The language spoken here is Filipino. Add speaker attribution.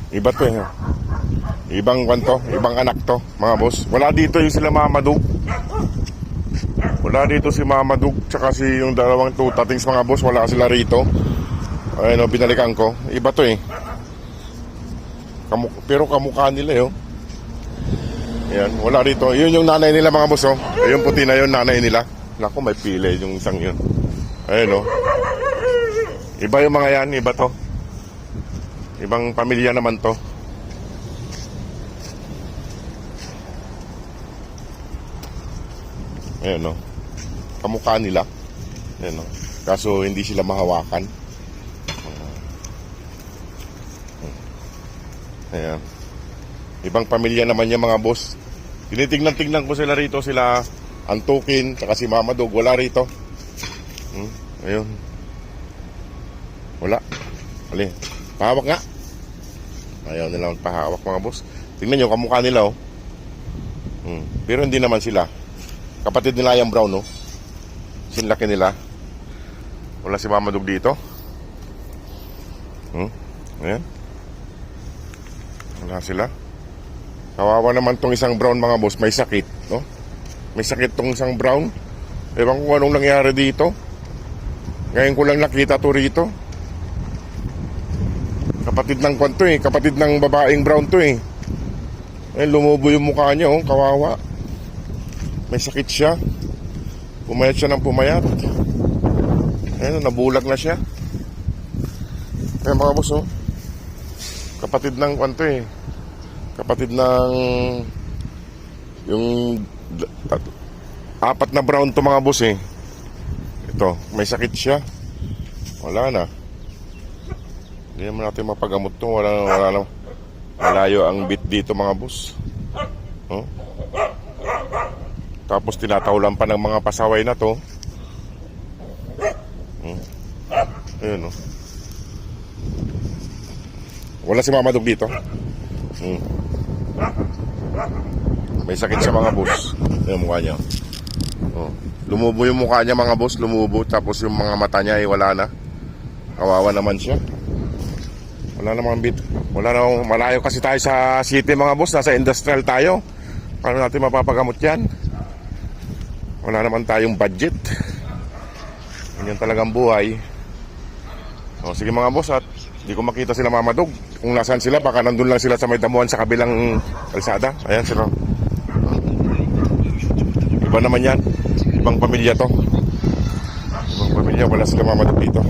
Speaker 1: Iba to eh. Ibang kwanto, ibang anak to, mga boss. Wala dito yung sila Mama Dug. Wala dito si Mama Dug, tsaka si yung dalawang tutatings mga boss. Wala sila rito. Ayun o, binalikan ko. Iba to eh. Pero kamukha nila yun. Ayan, wala rito. Yun yung nanay nila mga boss oh. Yung puti na yun, nanay nila. Naku, may pili yung isang yun. Ayun oh. Iba yung mga yan, iba to. Ibang pamilya naman to. Ayan o. Kamukha nila. Ayan o. Kaso hindi sila mahawakan. Ayan. Ibang pamilya naman yung mga boss. Tinitignan-tignan ko sila rito. Sila Antukin, saka si Mama Dog. Wala rito. Ayun. Wala. Ali. Pahawak nga. Ayaw nila magpahawak mga boss. Tingnan nyo, kamukha nila oh. Pero hindi naman sila. Kapatid nila yung brown no. Sinlaki nila. Wala si Mama Dog dito. Ayan. Wala sila. Kawawa naman tong isang brown mga boss. May sakit no. May sakit tong isang brown. Ewan ko anong nangyari dito. Ngayon ko lang nakita to rito. Kapatid ng kwanto eh. Kapatid ng babaeng brown to eh. Lumubo yung mukha niya oh. Kawawa. May sakit siya. Pumayat siya ng pumayat. Ayun, nabulag na siya. Kaya mga boss oh. Kapatid ng kwanto eh. Kapatid ng yung apat na brown to mga boss eh. Ito, may sakit siya. Wala na. Hindi naman natin mapagamot to. Wala na. Malayo ang bit dito mga boss. Oh. Tapos tinatawalan pa ng mga pasaway na to. Ayun oh. Wala si Mama Dog dito. May sakit siya mga boss. Yung mukha niya oh. Lumubo yung mukha niya mga boss. Lumubo. Tapos yung mga mata niya ay wala na. Kawawa naman siya. Wala namang bit. Wala namang malayo kasi tayo sa city mga boss. Nasa industrial tayo. Paano natin mapapagamot yan? Wala naman tayong budget. Ganyan talagang buhay. O sige mga boss, at di ko makita sila Mama Dog. Kung nasaan sila, baka nandun lang sila sa may damuhan sa kabilang kalsada. Ayan sila. Iba naman yan. Ibang pamilya to. Ibang pamilya, wala sila Mama Dog dito.